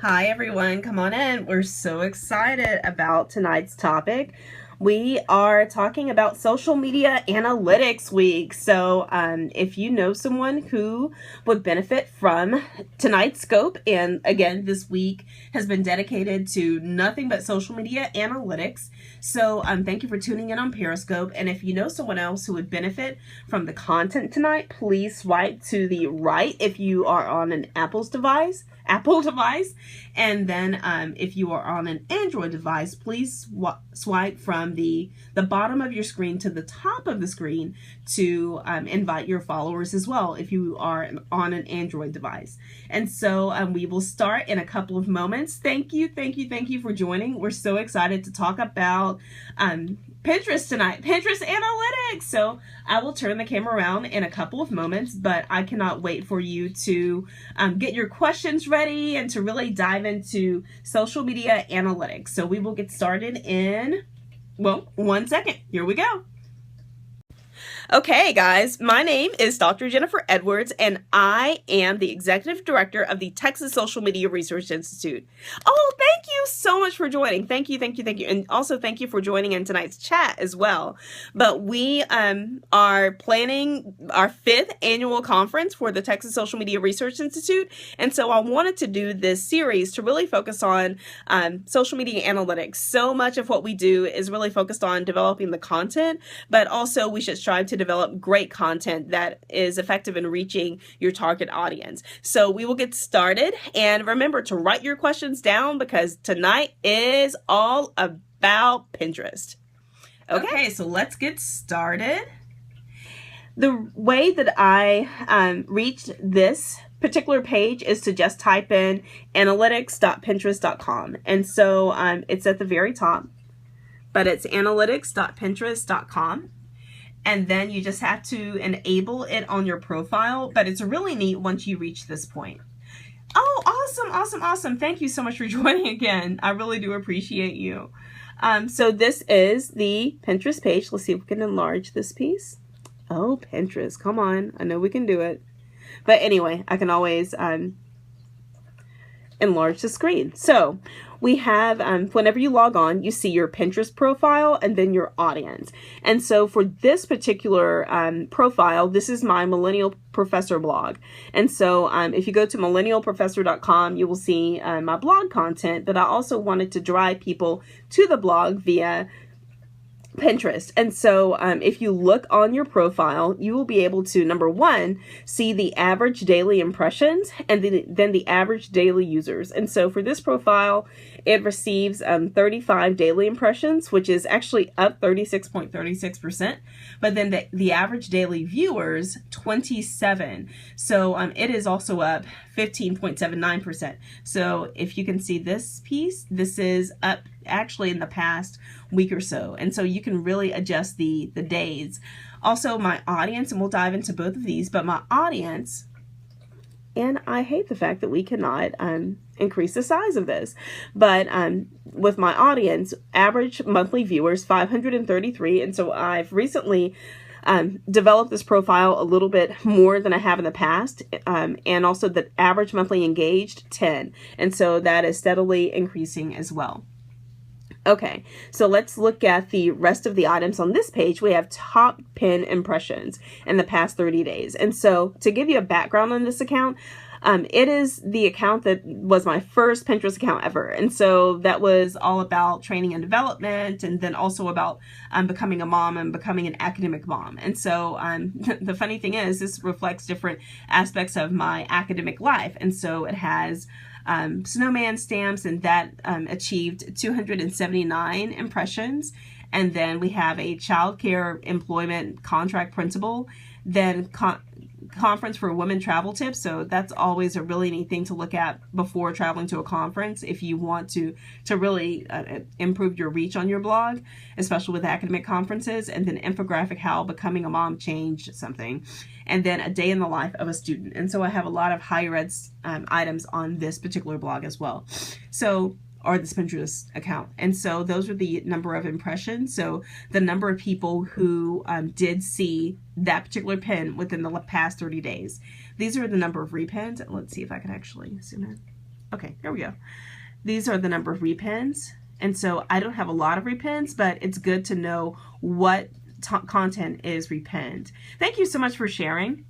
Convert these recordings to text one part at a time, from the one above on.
Hi everyone, come on in. We're so excited about tonight's topic. We are talking about Social Media Analytics Week. So, if you know someone who would benefit from tonight's scope, and again, this week has been dedicated to nothing but social media analytics. So, thank you for tuning in on Periscope. And if you know someone else who would benefit from the content tonight, please swipe to the right if you are on an Apple device, and then if you are on an Android device, please swipe from the bottom of your screen to the top of the screen to invite your followers as well if you are on an Android device. And so we will start in a couple of moments. Thank you for joining. We're so excited to talk about Pinterest tonight, Pinterest Analytics. So I will turn the camera around in a couple of moments, but I cannot wait for you to get your questions ready and to really dive into social media analytics. So we will get started in, well, 1 second. Here we go. Okay, guys, my name is Dr. Jennifer Edwards, and I am the Executive Director of the Texas Social Media Research Institute. Oh, thank you so much for joining. Thank you. And also thank you for joining in tonight's chat as well. But we are planning our 5th annual conference for the Texas Social Media Research Institute. And so I wanted to do this series to really focus on social media analytics. So much of what we do is really focused on developing the content, but also we should strive to develop great content that is effective in reaching your target audience. So we will get started, and remember to write your questions down because tonight is all about Pinterest. Okay, so let's get started. The way that I reached this particular page is to just type in analytics.pinterest.com. And so it's at the very top, but it's analytics.pinterest.com. And then you just have to enable it on your profile, but it's really neat once you reach this point. Oh, awesome. Thank you so much for joining again. I really do appreciate you. So this is the Pinterest page. Let's see if we can enlarge this piece. Oh, Pinterest, come on. I know we can do it. But anyway, I can always enlarge the screen. So we have, whenever you log on, you see your Pinterest profile and then your audience. And so for this particular profile, this is my Millennial Professor blog. And so if you go to millennialprofessor.com, you will see my blog content, but I also wanted to drive people to the blog via Pinterest. And so if you look on your profile, you will be able to, number one, see the average daily impressions and then the average daily users. And so for this profile, it receives 35 daily impressions, which is actually up 36.36%. But then the average daily viewers, 27. So it is also up 15.79%. So if you can see this piece, this is up actually in the past week or so. And so you can really adjust the days. Also my audience, and we'll dive into both of these, but my audience, and I hate the fact that we cannot increase the size of this, but with my audience, average monthly viewers, 533. And so I've recently developed this profile a little bit more than I have in the past, and also the average monthly engaged, 10. And so that is steadily increasing as well. Okay, so let's look at the rest of the items on this page. We have top pin impressions in the past 30 days. And so to give you a background on this account, it is the account that was my first Pinterest account ever. And so that was all about training and development, and then also about becoming a mom and becoming an academic mom. And so the funny thing is, this reflects different aspects of my academic life. And so it has snowman stamps, and that achieved 279 impressions. And then we have a child care employment contract principal, then conference for women travel tips. So that's always a really neat thing to look at before traveling to a conference if you want to really improve your reach on your blog, especially with academic conferences. And then infographic, how becoming a mom changed something. And then a day in the life of a student. And so I have a lot of higher ed items on this particular blog as well. So, or this Pinterest account. And so those are the number of impressions. So the number of people who did see that particular pin within the past 30 days. These are the number of repins. Let's see if I can actually zoom in. Okay, here we go. These are the number of repins. And so I don't have a lot of repins, but it's good to know what content is repinned. Thank you so much for sharing.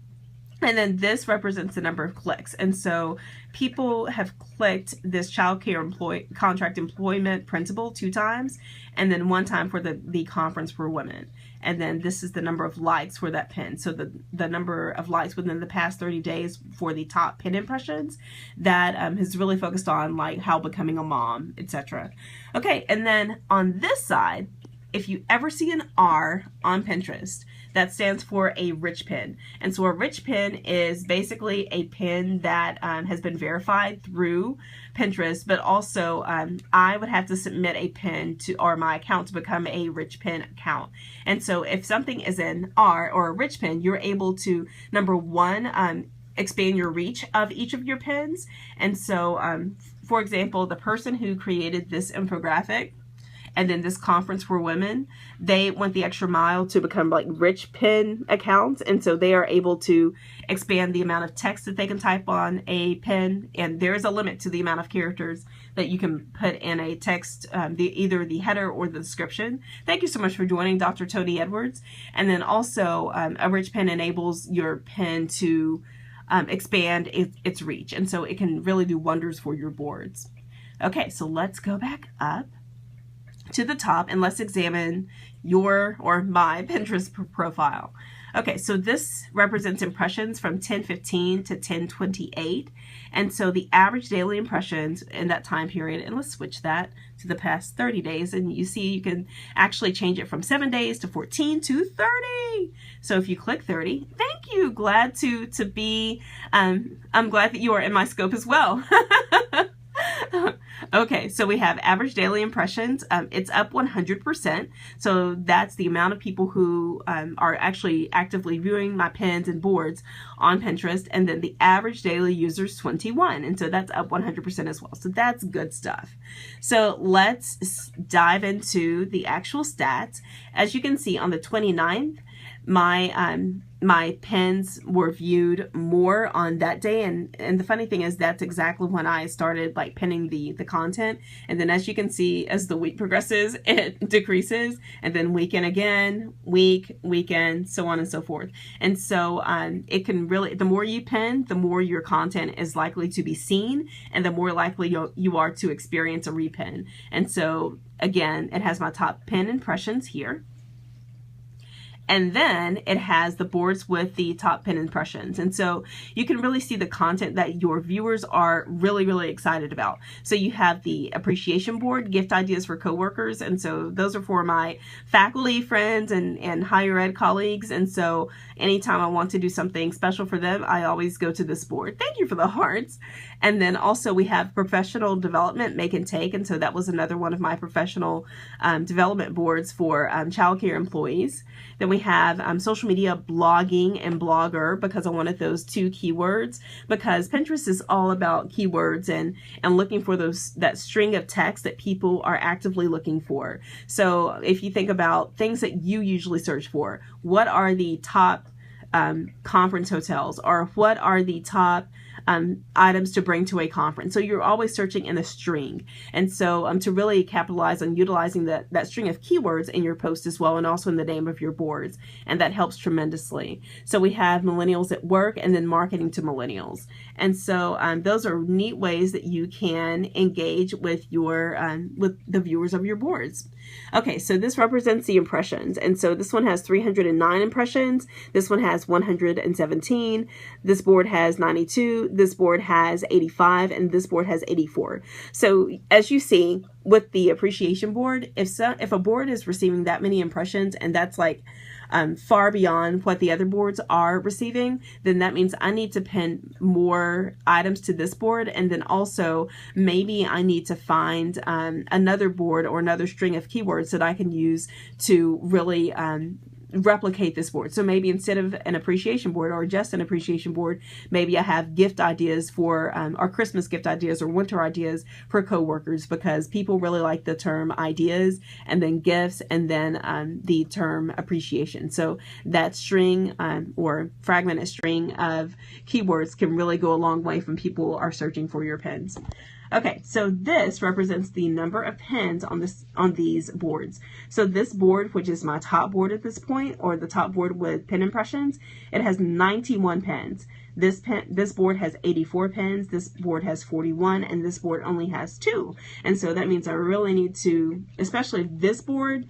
And then this represents the number of clicks. And so people have clicked this child care contract employment principle 2 times, and then 1 time for the conference for women. And then this is the number of likes for that pin. So the number of likes within the past 30 days for the top pin impressions that has really focused on like how becoming a mom, etc. Okay, and then on this side, if you ever see an R on Pinterest, that stands for a rich pin. And so a rich pin is basically a pin that has been verified through Pinterest, but also I would have to submit a pin to, or my account to become a rich pin account. And so if something is an R or a rich pin, you're able to, number one, expand your reach of each of your pins. And so, for example, the person who created this infographic and then this conference for women, they went the extra mile to become like rich pin accounts. And so they are able to expand the amount of text that they can type on a pin. And there is a limit to the amount of characters that you can put in a text, either the header or the description. Thank you so much for joining, Dr. Tony Edwards. And then also a rich pin enables your pin to expand its reach. And so it can really do wonders for your boards. Okay, so let's go back up to the top and let's examine your or my Pinterest profile. Okay, so this represents impressions from 10:15 to 10:28. And so the average daily impressions in that time period, and let's switch that to the past 30 days. And you see you can actually change it from 7 days to 14 to 30. So if you click 30, thank you. Glad to be, I'm glad that you are in my scope as well. Okay, so we have average daily impressions. It's up 100%. So that's the amount of people who are actually actively viewing my pins and boards on Pinterest. And then the average daily users 21. And so that's up 100% as well. So that's good stuff. So let's dive into the actual stats. As you can see on the 29th, my pins were viewed more on that day, and the funny thing is that's exactly when I started like pinning the content. And then as you can see, as the week progresses, it decreases, and then weekend again, weekend, so on and so forth. And so it can really, the more you pin, the more your content is likely to be seen, and the more likely you are to experience a repin. And so again, it has my top pin impressions here. And then it has the boards with the top pin impressions. And so you can really see the content that your viewers are really, really excited about. So you have the appreciation board, gift ideas for coworkers. And so those are for my faculty friends and higher ed colleagues. And so anytime I want to do something special for them, I always go to this board. Thank you for the hearts. And then also we have professional development, make and take. And so that was another one of my professional development boards for childcare employees. Then we have social media, blogging, and blogger, because I wanted those 2 keywords, because Pinterest is all about keywords and looking for that string of text that people are actively looking for. So if you think about things that you usually search for, what are the top conference hotels, or what are the top items to bring to a conference? So you're always searching in a string. And so to really capitalize on utilizing that string of keywords in your post as well, and also in the name of your boards. And that helps tremendously. So we have millennials at work, and then marketing to millennials. And so those are neat ways that you can engage with your with the viewers of your boards. Okay, so this represents the impressions. And so this one has 309 impressions. This one has 117. This board has 92. This board has 85, and this board has 84. So as you see with the appreciation board, if a board is receiving that many impressions, and that's like far beyond what the other boards are receiving, then that means I need to pin more items to this board. And then also maybe I need to find another board or another string of keywords that I can use to really replicate this board. So maybe instead of an appreciation board or just an appreciation board, maybe I have gift ideas for our Christmas gift ideas or winter ideas for coworkers, because people really like the term ideas and then gifts and then the term appreciation. So that string or fragmented string of keywords can really go a long way when people are searching for your pens. Okay, so this represents the number of pens on these boards. So this board, which is my top board at this point, or the top board with pen impressions, it has 91 pens. This board has 84 pens, this board has 41, and this board only has 2. And so that means I really need to, especially this board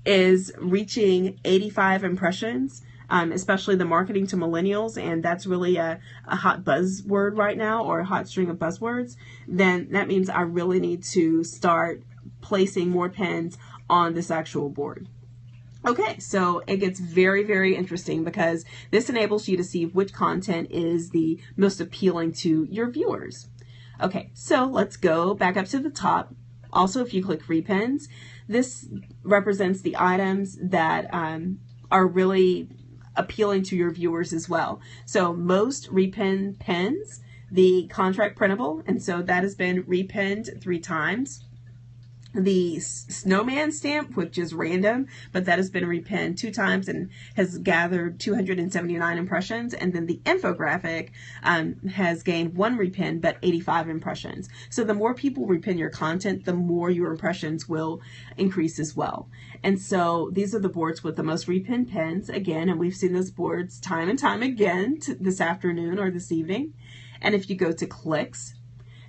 is reaching 85 impressions. Especially the marketing to millennials, and that's really a hot buzzword right now, or a hot string of buzzwords, then that means I really need to start placing more pens on this actual board. Okay, so it gets very, very interesting, because this enables you to see which content is the most appealing to your viewers. Okay, so let's go back up to the top. Also, if you click Repens, this represents the items that are really appealing to your viewers as well. So most repen pens, the contract printable, and so that has been repenned 3 times. The snowman stamp, which is random, but that has been repenned 2 times and has gathered 279 impressions. And then the infographic has gained 1 repen, but 85 impressions. So the more people repen your content, the more your impressions will increase as well. And so these are the boards with the most repen pens, again, and we've seen those boards time and time again this afternoon or this evening. And if you go to clicks,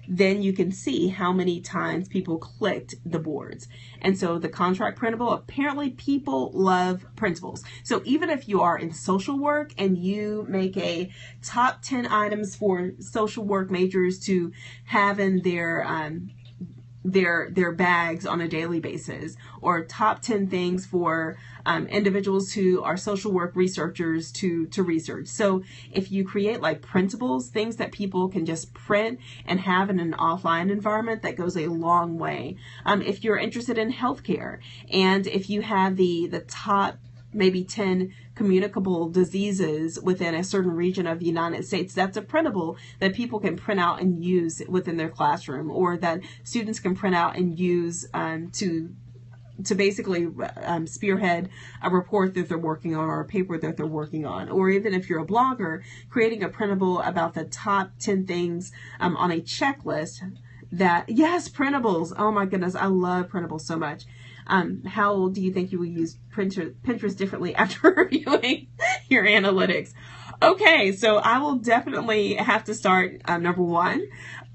then you can see how many times people clicked the boards. And so the contract printable, apparently people love printables. So even if you are in social work and you make a top 10 items for social work majors to have in their bags on a daily basis, or top 10 things for individuals who are social work researchers to research. So if you create like printables, things that people can just print and have in an offline environment, that goes a long way. If you're interested in healthcare, and if you have the top maybe 10 communicable diseases within a certain region of the United States, that's a printable that people can print out and use within their classroom, or that students can print out and use to basically spearhead a report that they're working on, or a paper that they're working on. Or even if you're a blogger, creating a printable about the top 10 things on a checklist that, yes, printables. Oh my goodness, I love printables so much. How do you think you will use Pinterest differently after reviewing your analytics? Okay, so I will definitely have to start, number 1,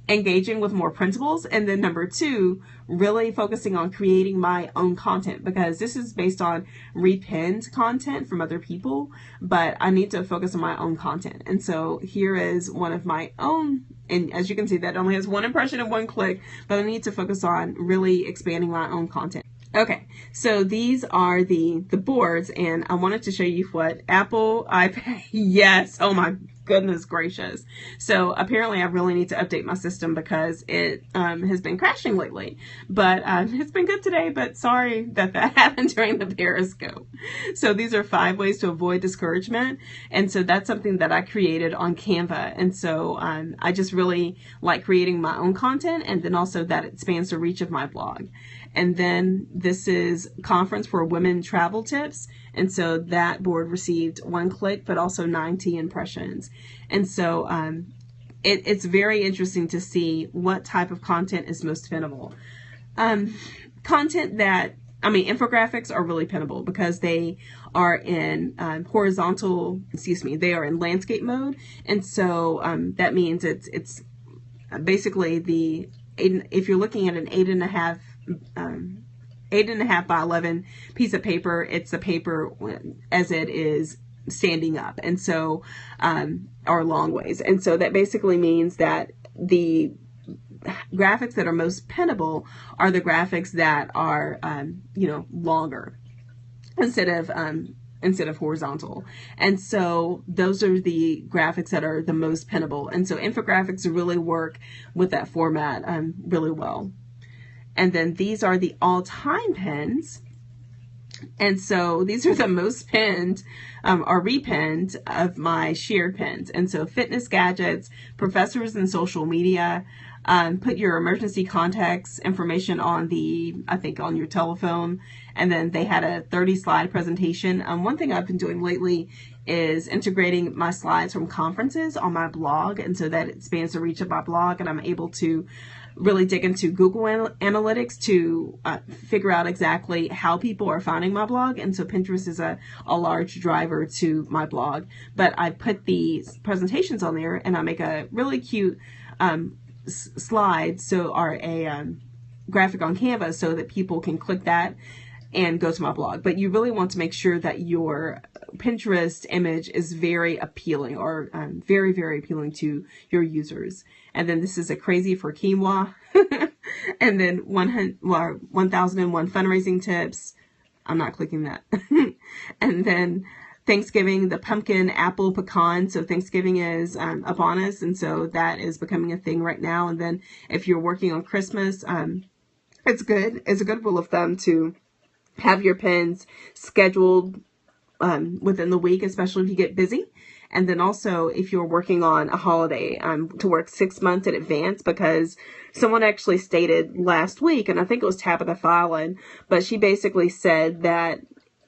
engaging with more printables, and then number 2, really focusing on creating my own content, because this is based on repenned content from other people, but I need to focus on my own content. And so here is one of my own, and as you can see, that only has 1 impression and 1 click, but I need to focus on really expanding my own content. Okay, so these are the boards, and I wanted to show you what Apple iPad, yes, oh my goodness gracious. So apparently I really need to update my system, because it has been crashing lately, but it's been good today, but sorry that happened during the Periscope. So these are 5 ways to avoid discouragement, and so that's something that I created on Canva. And so I just really like creating my own content, and then also that it spans the reach of my blog. And then this is Conference for Women Travel Tips. And so that board received 1 click, but also 90 impressions. And so it's very interesting to see what type of content is most pinnable. Content that, infographics are really pinnable, because they are in they are in landscape mode. And so that means it's basically if you're looking at an 8.5 by 11 piece of paper, it's the paper as it is standing up, and so or long ways. And so that basically means that the graphics that are most pinnable are the graphics that are longer instead of horizontal. And so those are the graphics that are the most pinnable. And so infographics really work with that format really well. And then these are the all-time pens. And so these are the most pinned or repinned of my shared pins. And so fitness gadgets, professors and social media, put your emergency contacts information on I think on your telephone. And then they had a 30-slide presentation. One thing I've been doing lately is integrating my slides from conferences on my blog. And so that expands the reach of my blog, and I'm able to really dig into Google Analytics to figure out exactly how people are finding my blog. And so Pinterest is a large driver to my blog. But I put these presentations on there, and I make a really cute slide, or a graphic on Canva, so that people can click that and go to my blog. But you really want to make sure that your Pinterest image is very appealing, or very, very appealing to your users. And then this is a crazy for quinoa. And then 1001 fundraising tips. I'm not clicking that. And then Thanksgiving, the pumpkin, apple, pecan. So Thanksgiving is upon us, and so that is becoming a thing right now. And then if you're working on Christmas, it's a good rule of thumb to have your pins scheduled within the week, especially if you get busy. And then also if you're working on a holiday, to work 6 months in advance, because someone actually stated last week, and I think it was Tabitha Fallon, but she basically said that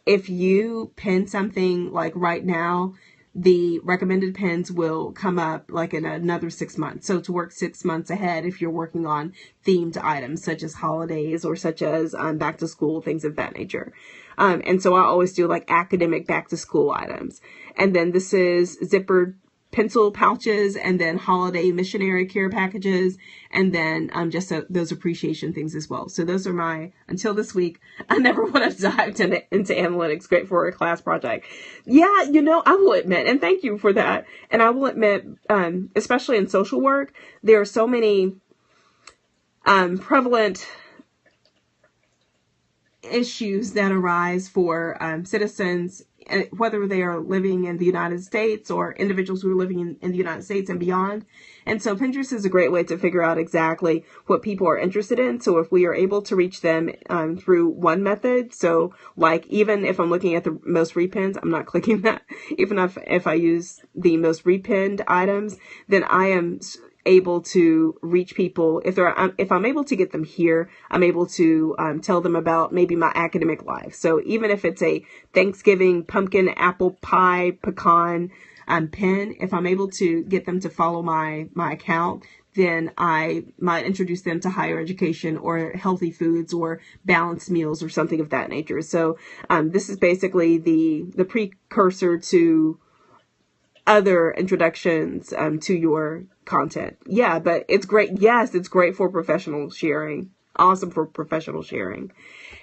if you pin something like right now, the recommended pins will come up like in another 6 months. So to work 6 months ahead if you're working on themed items such as holidays or such as back to school, things of that nature. And so I always do like academic back to school items. And then this is zippered pencil pouches, and then holiday missionary care packages, and then just those appreciation things as well. So those are my, until this week, I never would have dived into analytics. Great for a class project. Yeah, I will admit, and thank you for that. And I will admit, especially in social work, there are so many prevalent issues that arise for citizens, whether they are living in the United States or individuals who are living in the United States and beyond. And so Pinterest is a great way to figure out exactly what people are interested in. So if we are able to reach them through one method, so like even if I'm looking at the most repins, I'm not clicking that. Even if I use the most repinned items, then I am able to reach people. If I'm able to get them here, I'm able to tell them about maybe my academic life. So even if it's a Thanksgiving pumpkin, apple pie, pecan pin, if I'm able to get them to follow my account, then I might introduce them to higher education or healthy foods or balanced meals or something of that nature. So this is basically the precursor to other introductions to your content. Yeah, but it's great. Yes, it's great for professional sharing. Awesome for professional sharing.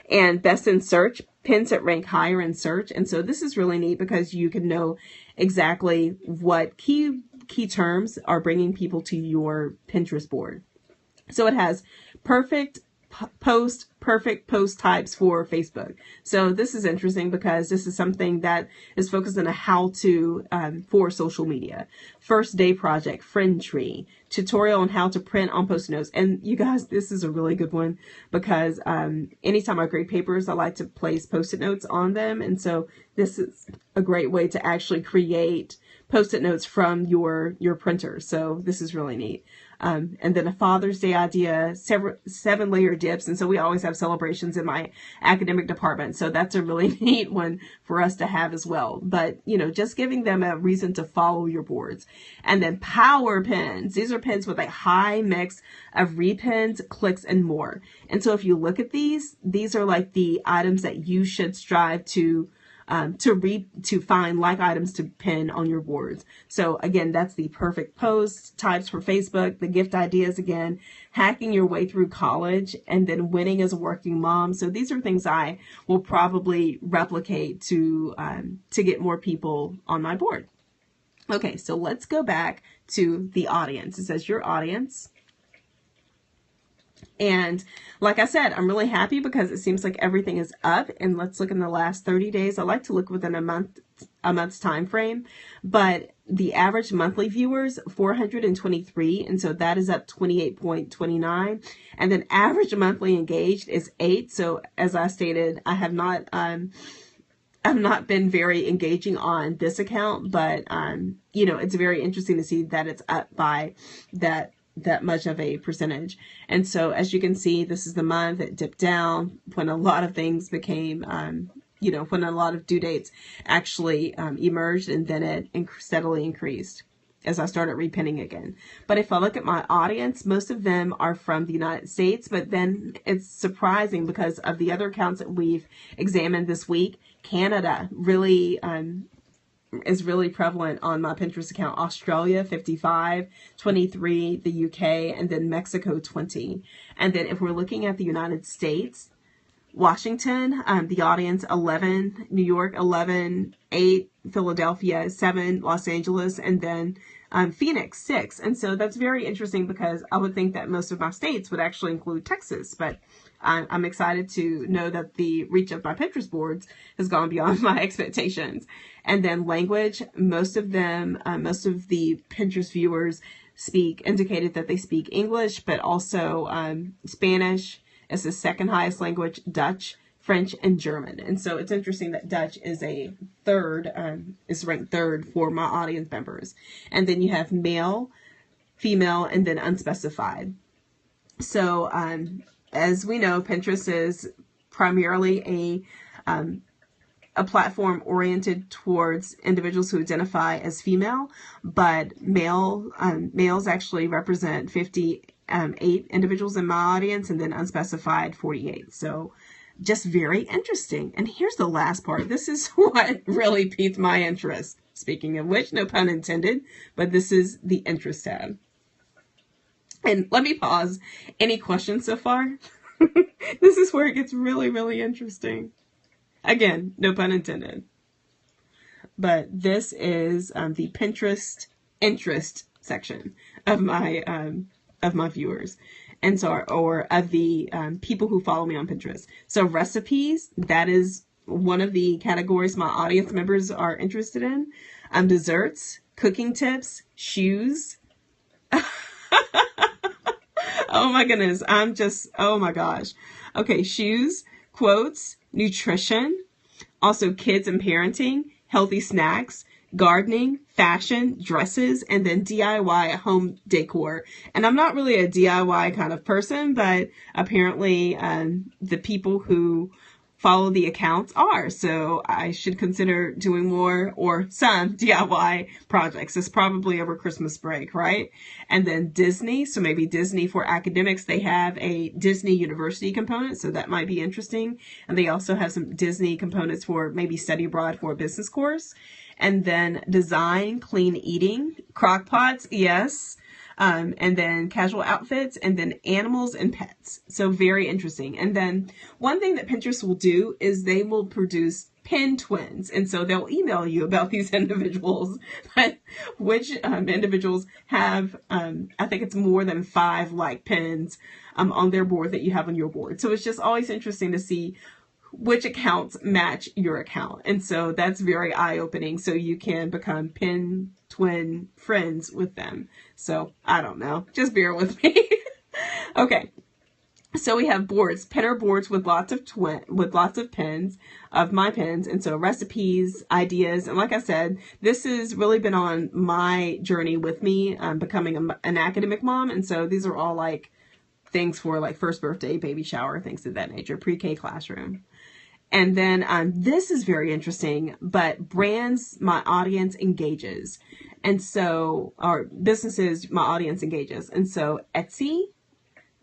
And best in search, pins that rank higher in search. And so this is really neat because you can know exactly what key terms are bringing people to your Pinterest board. So it has perfect post types for Facebook. So this is interesting because this is something that is focused on a how-to for social media. First day project, friend tree, tutorial on how to print on Post-it notes. And you guys, this is a really good one because anytime I grade papers, I like to place Post-it notes on them. And so this is a great way to actually create Post-it notes from your printer. So this is really neat. And then a Father's Day idea, 7-layer dips. And so we always have celebrations in my academic department. So that's a really neat one for us to have as well. But, just giving them a reason to follow your boards. And then power pins. These are pins with a high mix of repins, clicks, and more. And so if you look at these are like the items that you should strive to find like items to pin on your boards. So again, that's the perfect post types for Facebook, the gift ideas again, hacking your way through college, and then winning as a working mom. So these are things I will probably replicate to get more people on my board. Okay, so let's go back to the audience. It says your audience. And like I said, I'm really happy because it seems like everything is up. And let's look in the last 30 days. I like to look within a month's time frame, but the average monthly viewers 423, and so that is up 28.29. And then average monthly engaged is 8. So as I stated, I've not been very engaging on this account, but you know, it's very interesting to see that it's up by that much of a percentage. And so as you can see, this is the month it dipped down when a lot of things became you know, when a lot of due dates actually emerged, and then it steadily increased as I started repinning again. But if I look at my audience, most of them are from the United States, but then it's surprising because of the other accounts that we've examined this week. Canada really is really prevalent on my Pinterest account. Australia 55, 23, the UK, and then Mexico 20. And then if we're looking at the United States, Washington, the audience 11, New York 11, 8, Philadelphia 7, Los Angeles, and then Phoenix 6. And so that's very interesting because I would think that most of my states would actually include Texas, but I'm excited to know that the reach of my Pinterest boards has gone beyond my expectations. And then language, most of them, most of the Pinterest viewers indicated that they speak English, but also Spanish is the second highest language, Dutch, French, and German. And so it's interesting that Dutch is a third, is ranked third for my audience members. And then you have male, female, and then unspecified. So as we know, Pinterest is primarily a platform oriented towards individuals who identify as female, but males actually represent 58 individuals in my audience, and then unspecified 48. So just very interesting. And here's the last part. This is what really piqued my interest. Speaking of which, no pun intended, but this is the interest tab. And let me pause. Any questions so far? This is where it gets really, really interesting. Again, no pun intended. But this is the Pinterest interest section of my viewers, and so or of the people who follow me on Pinterest. So recipes, that is one of the categories my audience members are interested in. Desserts, cooking tips, shoes. Oh my goodness, oh my gosh. Okay, shoes, quotes, nutrition, also kids and parenting, healthy snacks, gardening, fashion, dresses, and then DIY home decor. And I'm not really a DIY kind of person, but apparently the people who follow the accounts are. So I should consider doing more or some DIY projects. It's probably over Christmas break, right? And then Disney. So maybe Disney for academics, they have a Disney University component. So that might be interesting. And they also have some Disney components for maybe study abroad for a business course. And then design, clean eating, crock pots, yes. And then casual outfits, and then animals and pets. So very interesting. And then one thing that Pinterest will do is they will produce pin twins. And so they'll email you about these individuals, but which individuals have, I think it's more than 5 like pins on their board that you have on your board. So it's just always interesting to see which accounts match your account. And so that's very eye-opening. So you can become pin twin friends with them. So I don't know, just bear with me. Okay. So we have boards, pinner boards with lots of pins of my pins. And so recipes, ideas. And like I said, this has really been on my journey with me, becoming an academic mom. And so these are all like things for like first birthday, baby shower, things of that nature, pre-K classroom. And then this is very interesting, but brands my audience engages. And so, or businesses my audience engages. And so Etsy,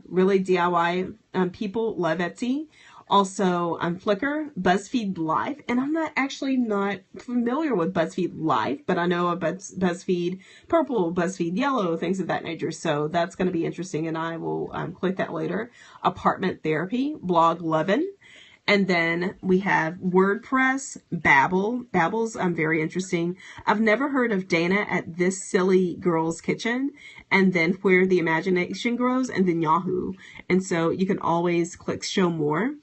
really DIY people love Etsy. Also Flickr, BuzzFeed Live. And I'm not familiar with BuzzFeed Live, but I know about BuzzFeed Purple, BuzzFeed Yellow, things of that nature. So that's going to be interesting, and I will click that later. Apartment Therapy, Blog Lovin'. And then we have WordPress, Babbel. Babbel's very interesting. I've never heard of Dana at This Silly Girl's Kitchen, and then Where the Imagination Grows, and then Yahoo. And so you can always click show more.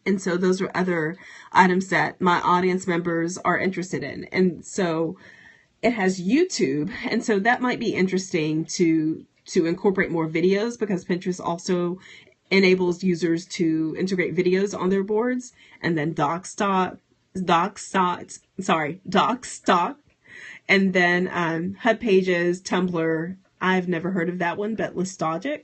And so those are other items that my audience members are interested in. And so it has YouTube. And so that might be interesting to incorporate more videos, because Pinterest also enables users to integrate videos on their boards. And then Dockstock, and then Hub Pages, Tumblr. I've never heard of that one, but Listogic.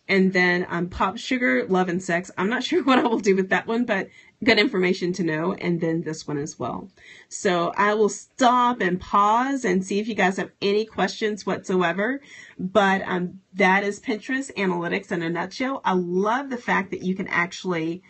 And then Pop Sugar, Love and Sex. I'm not sure what I will do with that one, but good information to know. And then this one as well. So I will stop and pause and see if you guys have any questions whatsoever. But that is Pinterest Analytics in a nutshell. I love the fact that you can actually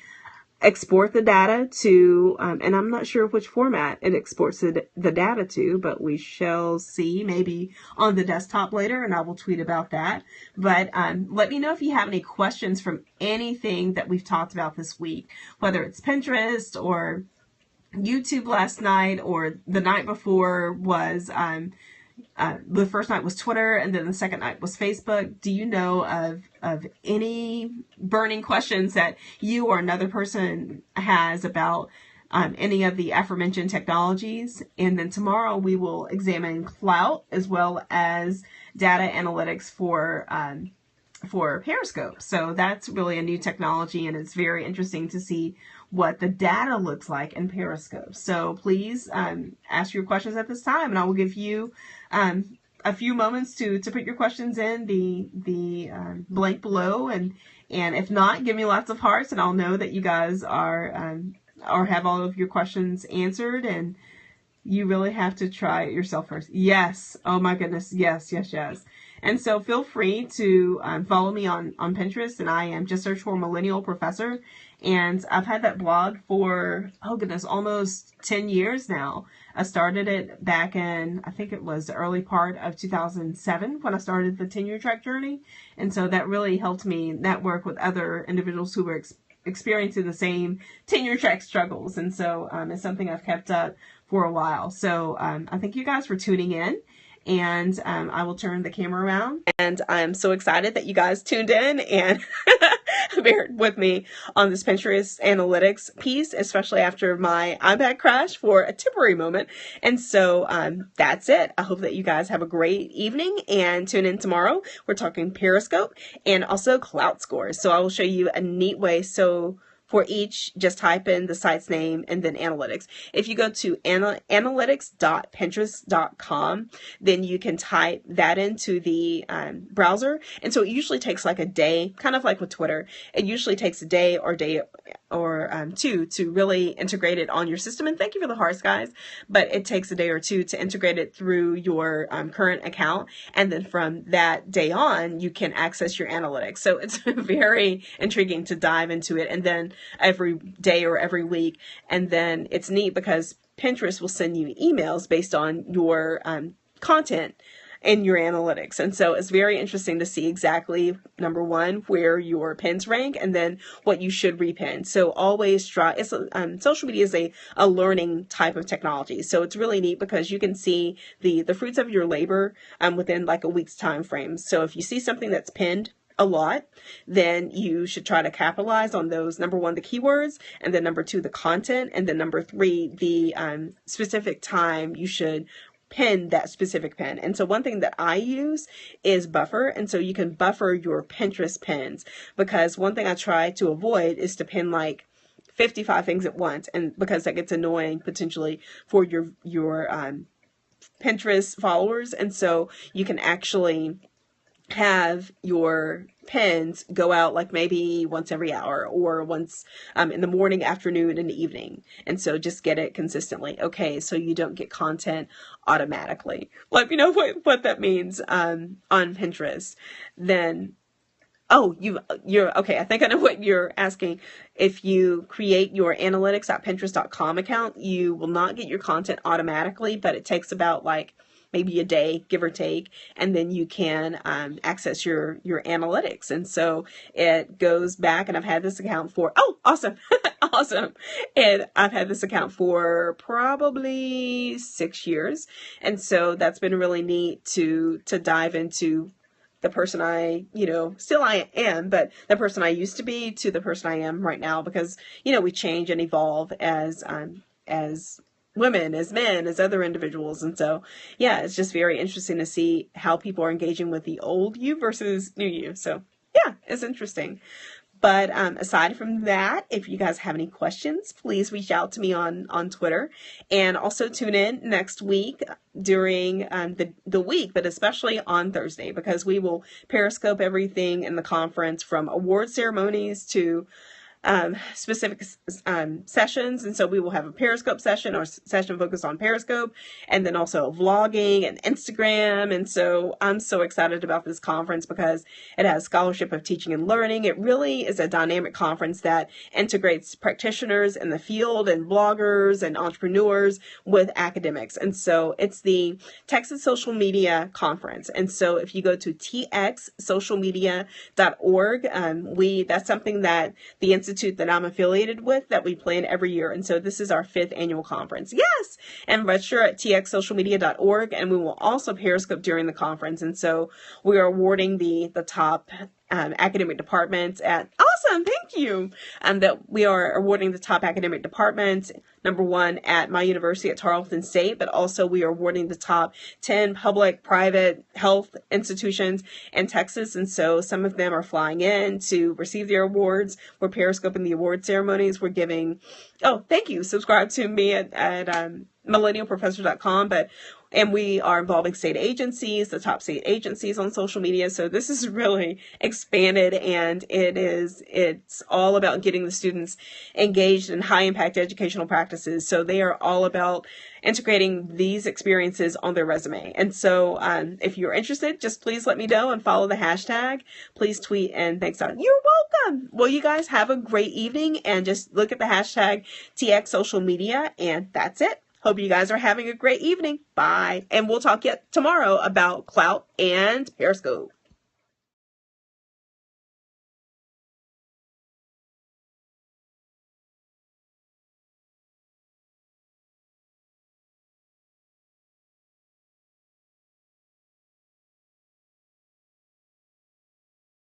export the data to, and I'm not sure which format it exports the data to, but we shall see, maybe on the desktop later, and I will tweet about that. But let me know if you have any questions from anything that we've talked about this week, whether it's Pinterest or YouTube last night, or the night before was the first night was Twitter, and then the second night was Facebook. Do you know of any burning questions that you or another person has about any of the aforementioned technologies? And then tomorrow we will examine Clout as well as data analytics for Periscope. So that's really a new technology, and it's very interesting to see what the data looks like in Periscope. So please ask your questions at this time, and I will give you a few moments to put your questions in the blank below, and if not, give me lots of hearts, and I'll know that you guys are or have all of your questions answered. And you really have to try it yourself first. Yes. Oh my goodness. Yes. And so feel free to follow me on Pinterest, and I am just search for Millennial Professor. And I've had that blog for, oh goodness, almost 10 years now. I started it back in, I think it was the early part of 2007 when I started the tenure track journey. And so that really helped me network with other individuals who were experiencing the same tenure track struggles. And so it's something I've kept up for a while. So I thank you guys for tuning in. And I will turn the camera around. And I'm so excited that you guys tuned in and bear with me on this Pinterest analytics piece, especially after my iPad crash for a temporary moment. And so that's it. I hope that you guys have a great evening, and tune in tomorrow. We're talking Periscope and also Clout scores. So I will show you a neat way. So for each, just type in the site's name and then analytics. If you go to analytics.pinterest.com, then you can type that into the browser. And so it usually takes like a day, kind of like with Twitter. It usually takes a day or two to really integrate it on your system. And thank you for the hearts, guys. But it takes a day or two to integrate it through your current account. And then from that day on, you can access your analytics. So it's very intriguing to dive into it. And then every day or every week. And then it's neat because Pinterest will send you emails based on your content in your analytics. And so it's very interesting to see exactly, number one, where your pins rank, and then what you should repin. So always try, social media is a learning type of technology. So it's really neat because you can see the fruits of your labor within like a week's time frame. So if you see something that's pinned a lot, then you should try to capitalize on those. Number one, the keywords, and then number two, the content, and then number three, the specific time you should pin that specific pin. And so one thing that I use is Buffer. And so you can buffer your Pinterest pins, because one thing I try to avoid is to pin like 55 things at once, and because that gets annoying potentially for your Pinterest followers. And so you can actually have your pins go out like maybe once every hour, or once in the morning, afternoon, and evening. And so just get it consistently. Okay, so you don't get content automatically. Let me know what that means on Pinterest. Then, oh, you're okay. I think I know what you're asking. If you create your analytics.pinterest.com account, you will not get your content automatically, but it takes about like maybe a day, give or take, and then you can access your analytics. And so it goes back, and I've had this account for, oh, awesome. Awesome. And I've had this account for probably 6 years. And so that's been really neat to dive into the person I, still I am, but the person I used to be to the person I am right now, because, we change and evolve as women, as men, as other individuals. And so, yeah, it's just very interesting to see how people are engaging with the old you versus new you. So yeah, it's interesting. But aside from that, if you guys have any questions, please reach out to me on Twitter, and also tune in next week during the week, but especially on Thursday, because we will Periscope everything in the conference, from award ceremonies to specific sessions. And so we will have a Periscope session, or session focused on Periscope, and then also vlogging and Instagram. And so I'm so excited about this conference because it has Scholarship of Teaching and Learning. It really is a dynamic conference that integrates practitioners in the field and bloggers and entrepreneurs with academics. And so it's the Texas Social Media Conference. And so if you go to txsocialmedia.org, that's something that the institute that I'm affiliated with, that we plan every year. And so this is our 5th annual conference. Yes! And register at txsocialmedia.org, and we will also Periscope during the conference. And so we are awarding the top academic departments at, awesome, thank you, that we are awarding the top academic departments, number 1 at my university at Tarleton State, but also we are awarding the top 10 public, private health institutions in Texas. And so some of them are flying in to receive their awards. We're Periscoping the award ceremonies. We're giving, oh, thank you, subscribe to me at millennialprofessor.com, and we are involving state agencies, the top state agencies on social media. So this is really expanded, and it's all about getting the students engaged in high impact educational practices. So they are all about integrating these experiences on their resume. And so if you're interested, just please let me know and follow the hashtag. Please tweet, and thanks, Don. You're welcome. Well, you guys have a great evening, and just look at the hashtag TX Social Media, and that's it. Hope you guys are having a great evening. Bye. And we'll talk yet tomorrow about Clout and Periscope.